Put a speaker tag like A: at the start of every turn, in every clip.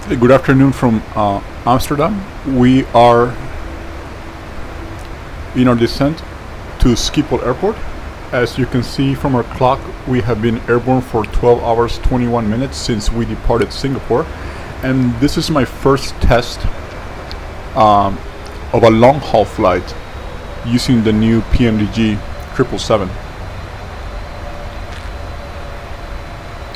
A: Hey, good afternoon from Amsterdam. We are in our descent to Schiphol Airport. As you can see from our clock, we have been airborne for 12 hours 21 minutes since we departed Singapore, and this is my first test of a long-haul flight using the new PMDG 777.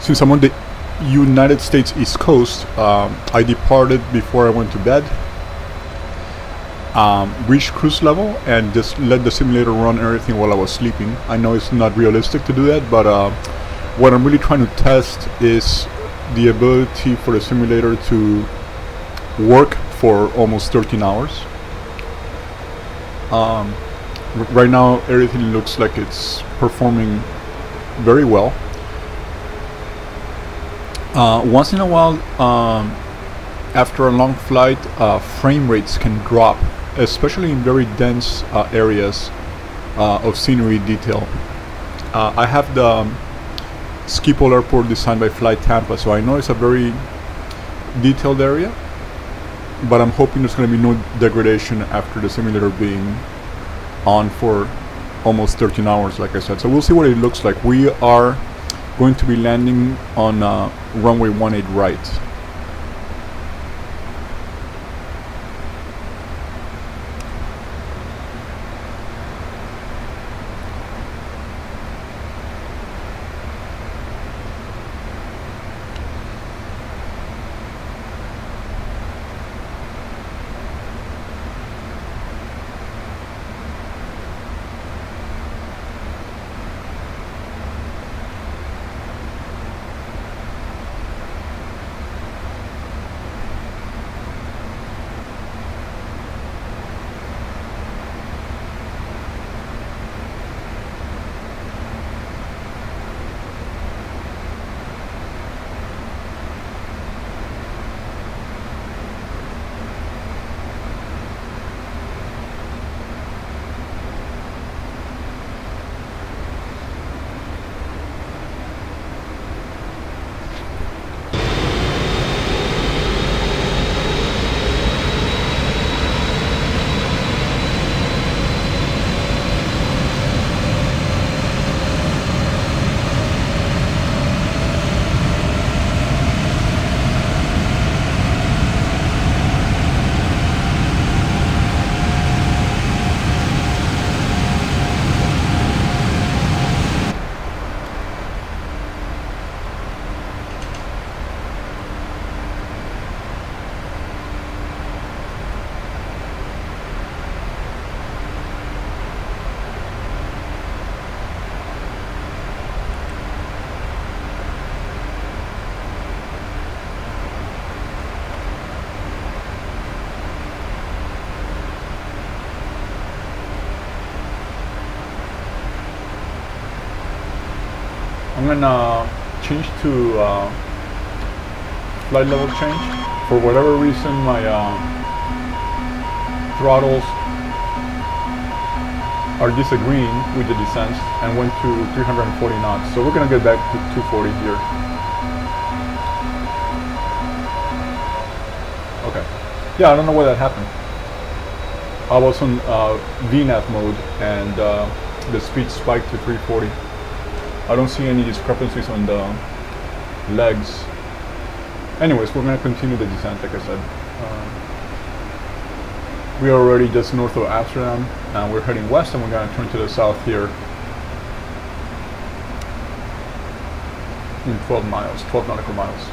A: Since I'm on the United States East Coast, I departed before I went to bed, reached cruise level, and just let the simulator run everything while I was sleeping. I know it's not realistic to do that, but what I'm really trying to test is the ability for the simulator to work for almost 13 hours. Right now everything looks like it's performing very well. Once in a while, after a long flight, frame rates can drop, especially in very dense areas of scenery detail. I have the Schiphol Airport designed by Flight Tampa, so I know it's a very detailed area, but I'm hoping there's going to be no degradation after the simulator being on for almost 13 hours, like I said. So we'll see what it looks like. We are going to be landing on runway 18 right. I'm gonna change to flight level change. For whatever reason, my throttles are disagreeing with the descent and went to 340 knots. So we're gonna get back to 240 here. Okay. Yeah, I don't know why that happened. I was on VNAV mode and the speed spiked to 340. I don't see any discrepancies on the legs. Anyways, we're going to continue the descent, like I said. We are already just north of Amsterdam, and we're heading west, and we're going to turn to the south here in 12 miles, 12 nautical miles.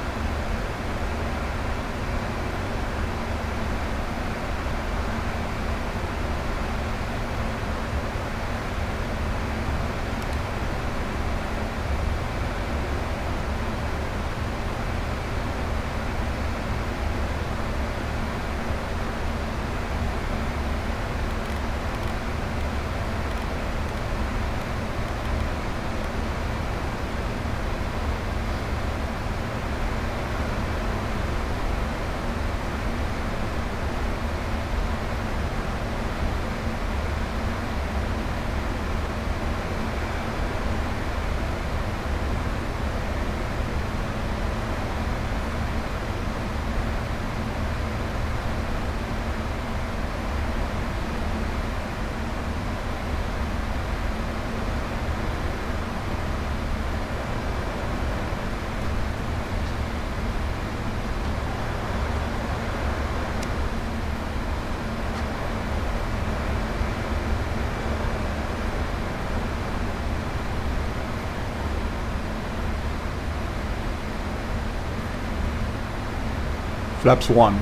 A: Flaps 1.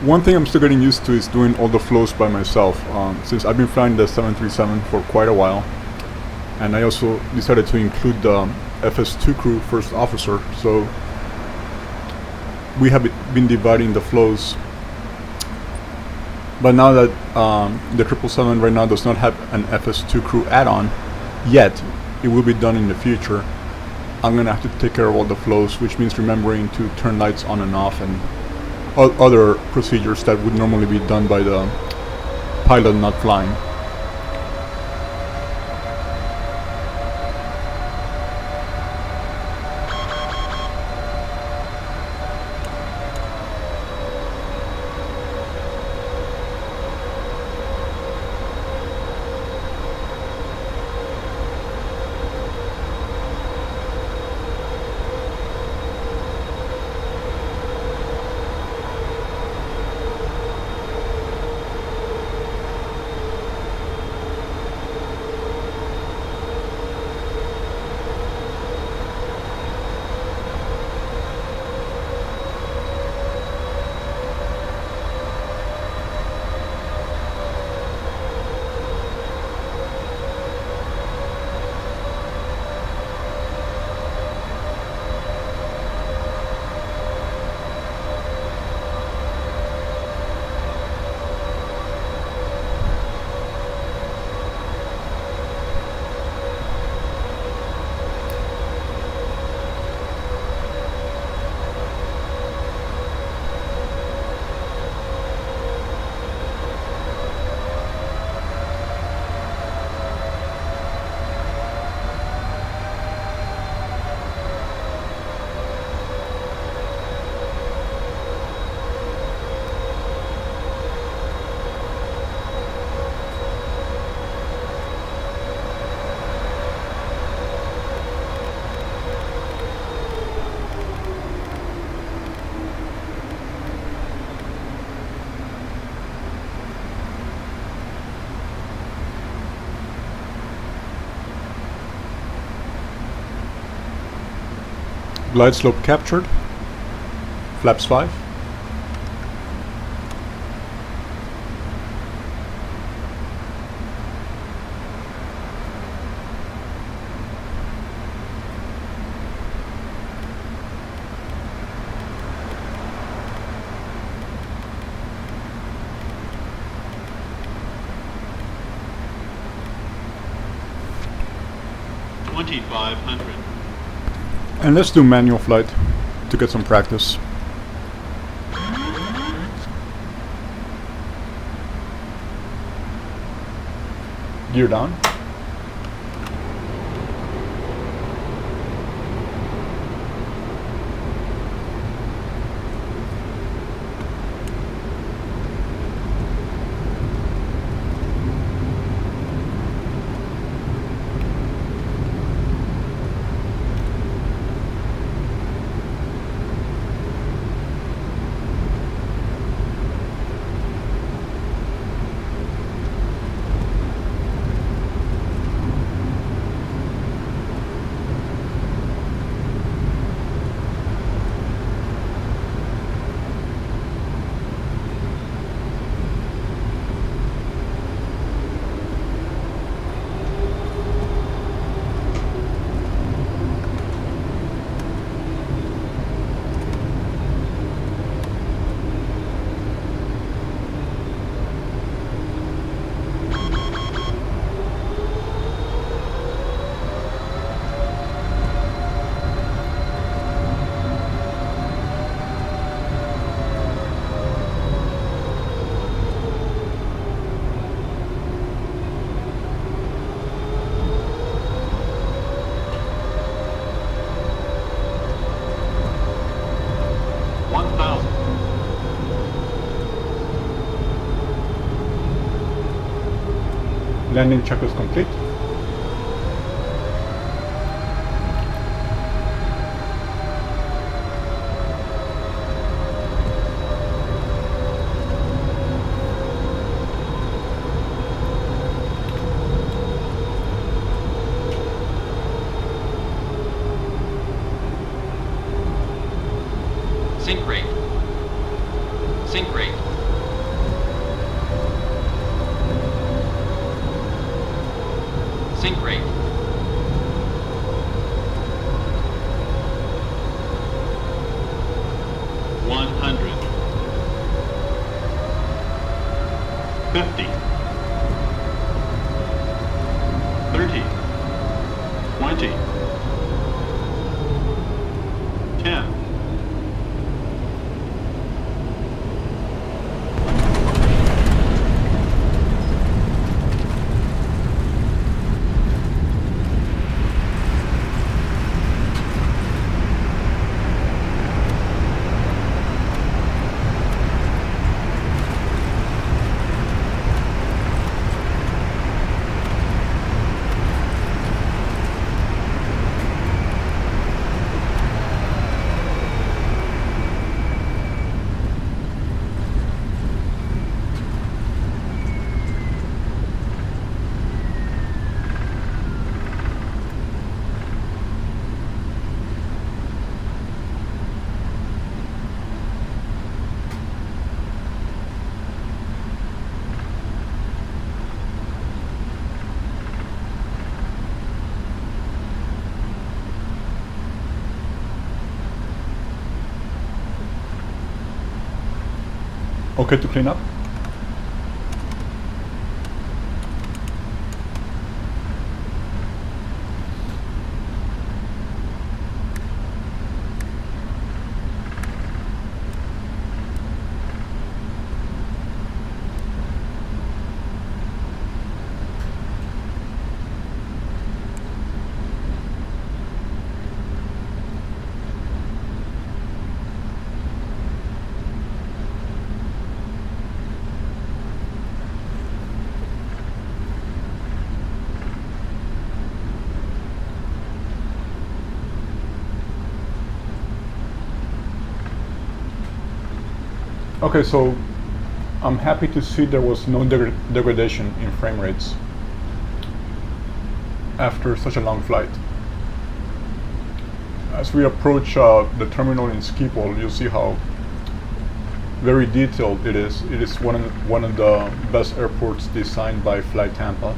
A: One thing I'm still getting used to is doing all the flows by myself, since I've been flying the 737 for quite a while, and I also decided to include the FS2 crew, first officer, so we have been dividing the flows. But now that the 777 right now does not have an FS2 crew add-on yet, it will be done in the future. I'm gonna have to take care of all the flows, which means remembering to turn lights on and off and other procedures that would normally be done by the pilot not flying. Glide slope captured. Flaps 5. And let's do manual flight to get some practice. Gear down. Landing check is complete.
B: Sync rate. Sync rate. Sync rate.
A: Okay to clean up? Okay, so I'm happy to see there was no degradation in frame rates after such a long flight. As we approach the terminal in Schiphol, you'll see how very detailed it is. It is one of the best airports designed by Fly Tampa.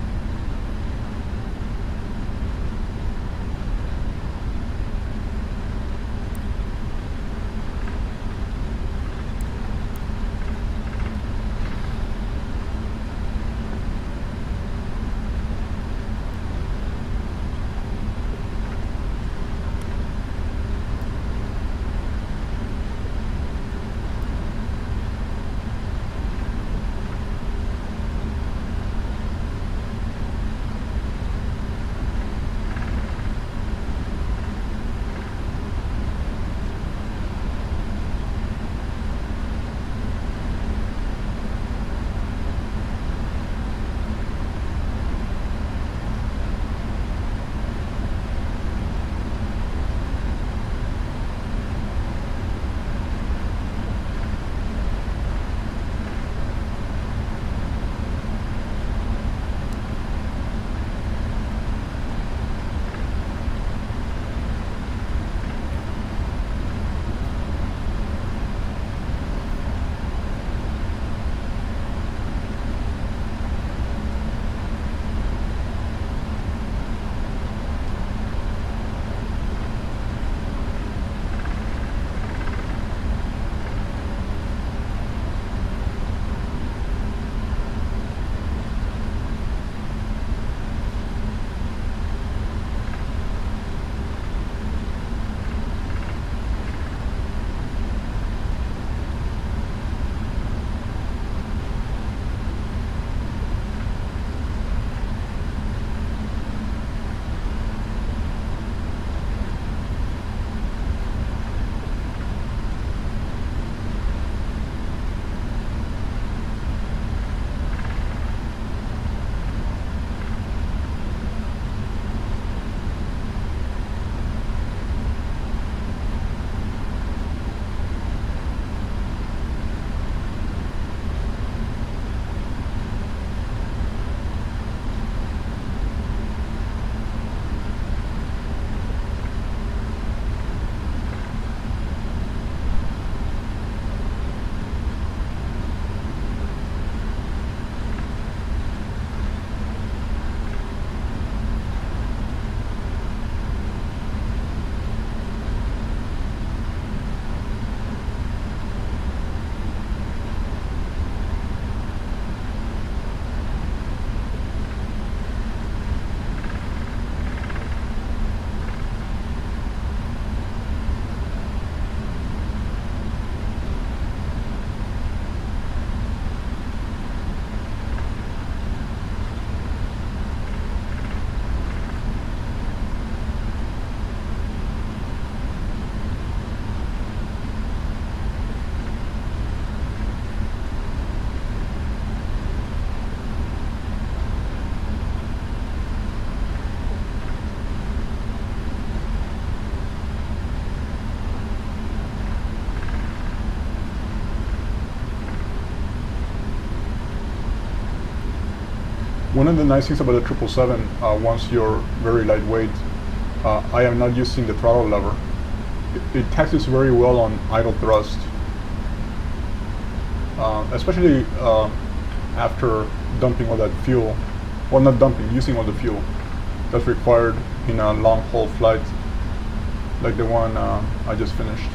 A: One of the nice things about the 777, once you're very lightweight, I am not using the throttle lever. It taxes very well on idle thrust, especially after dumping all that fuel. Well, not dumping, using all the fuel that's required in a long haul flight like the one I just finished.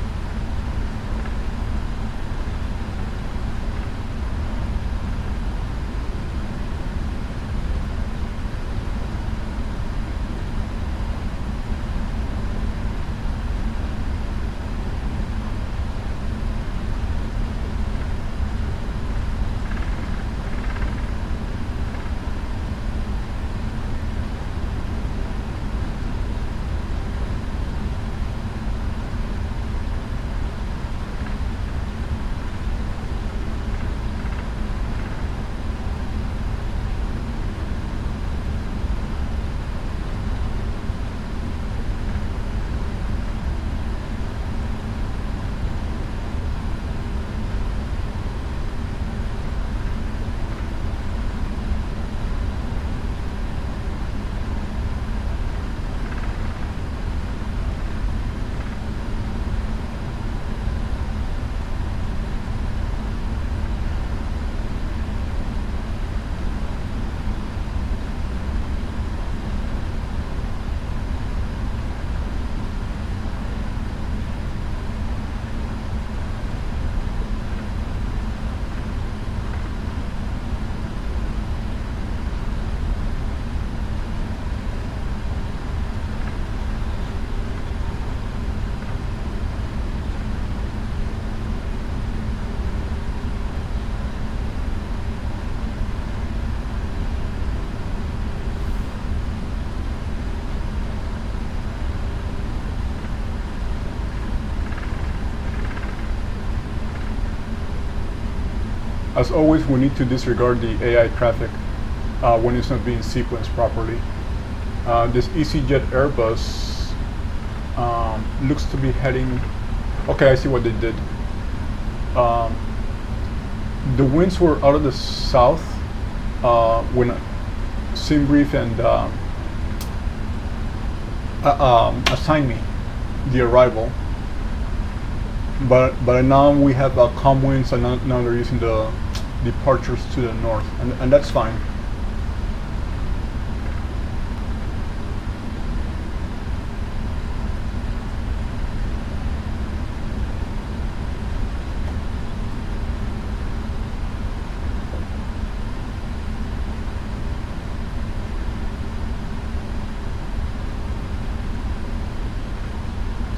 A: As always, we need to disregard the AI traffic when it's not being sequenced properly. This EasyJet Airbus looks to be heading... Okay, I see what they did. The winds were out of the south when SimBrief and assigned me the arrival. But now we have calm winds, and now they're using the departures to the north, and that's fine.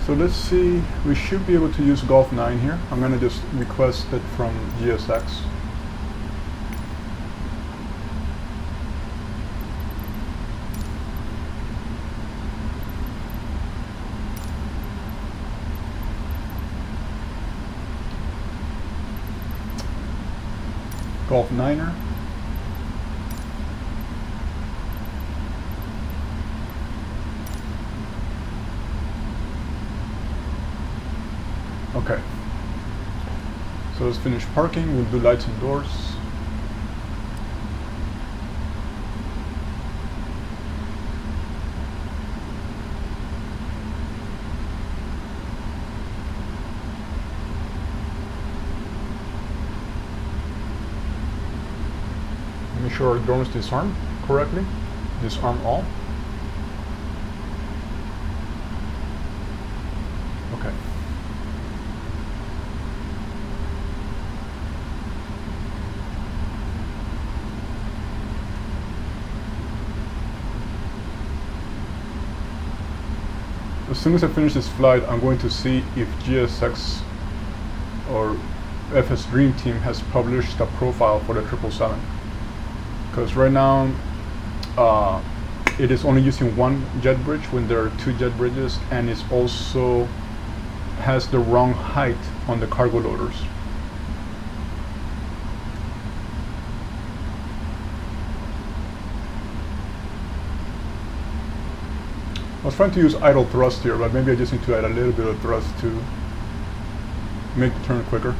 A: So let's see, we should be able to use Golf 9 here. I'm going to just request it from GSX. Golf 9er. Okay, so let's finish parking. We'll do lights and doors. Make sure our drones disarm correctly. Disarm all. Okay. As soon as I finish this flight, I'm going to see if GSX or FS Dream Team has published a profile for the 777. Because right now, it is only using one jet bridge when there are two jet bridges, and it also has the wrong height on the cargo loaders. I was trying to use idle thrust here, but maybe I just need to add a little bit of thrust to make the turn quicker.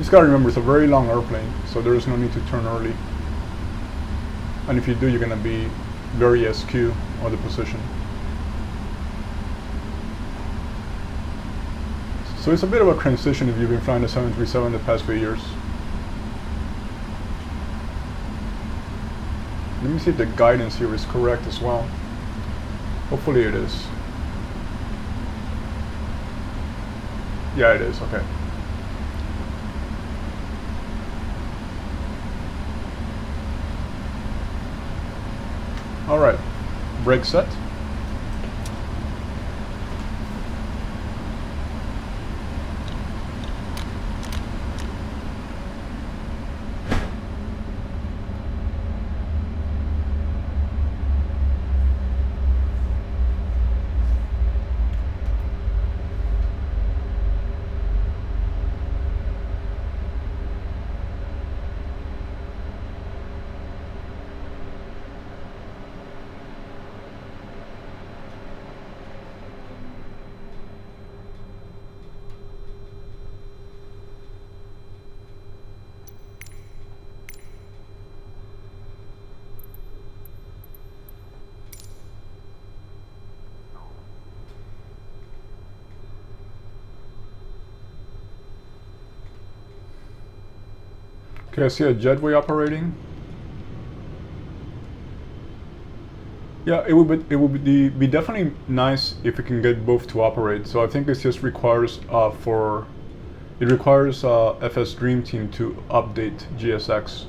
A: Just gotta remember, it's a very long airplane, so there is no need to turn early. And if you do, you're gonna be very askew on the position. So it's a bit of a transition if you've been flying the 737 the past few years. Let me see if the guidance here is correct as well. Hopefully it is. Yeah, it is, okay. Alright, brake set. Okay, I see a jetway operating. Yeah, it would be definitely nice if we can get both to operate. So I think this just requires FS Dream Team to update GSX.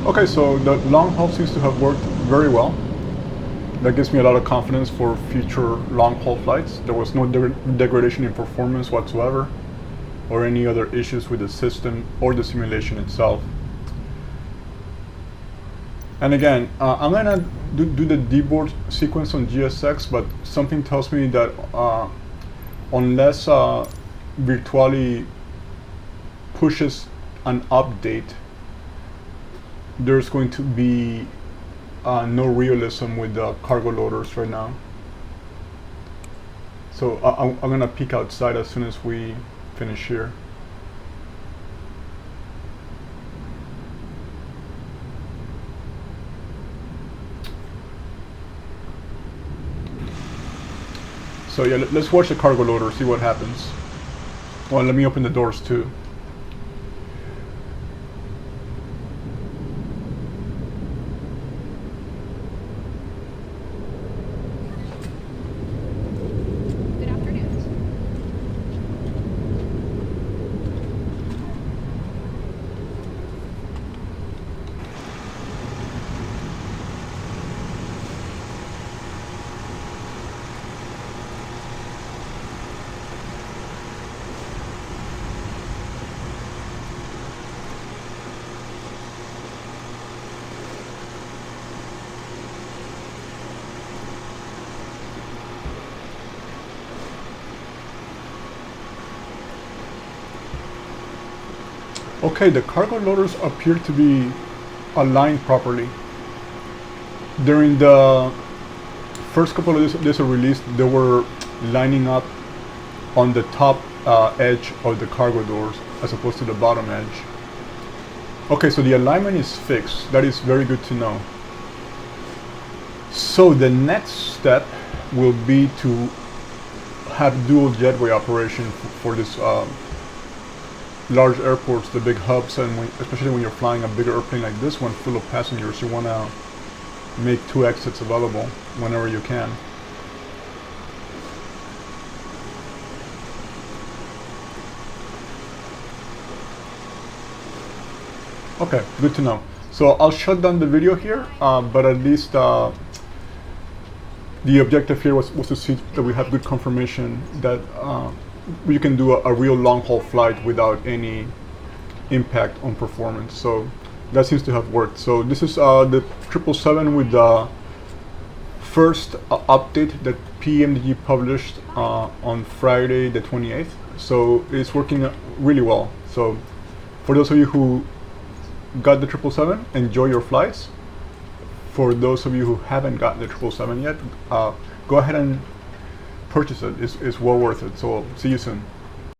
A: Okay, so the long haul seems to have worked very well. That gives me a lot of confidence for future long haul flights. There was no degradation in performance whatsoever, or any other issues with the system or the simulation itself. And again, I'm gonna do the deboard sequence on GSX, but something tells me that unless Virtuali pushes an update, there's going to be no realism with the cargo loaders right now. So I'm gonna peek outside as soon as we finish here. So yeah, let's watch the cargo loader, see what happens. Well, let me open the doors too. Okay, the cargo loaders appear to be aligned properly. During the first couple of days of release, they were lining up on the top edge of the cargo doors as opposed to the bottom edge. Okay, so the alignment is fixed. That is very good to know. So the next step will be to have dual jetway operation for this large airports, the big hubs, and especially when you're flying a bigger airplane like this one full of passengers, you want to make 2 exits available whenever you can. Okay, good to know. So I'll shut down the video here, but at least the objective here was to see that we have good confirmation that you can do a real long-haul flight without any impact on performance. So that seems to have worked. So this is the 777 with the first update that PMDG published on Friday the 28th. So it's working really well. So for those of you who got the 777, enjoy your flights. For those of you who haven't gotten the 777 yet, go ahead and purchase it. It's well worth it. So see you soon.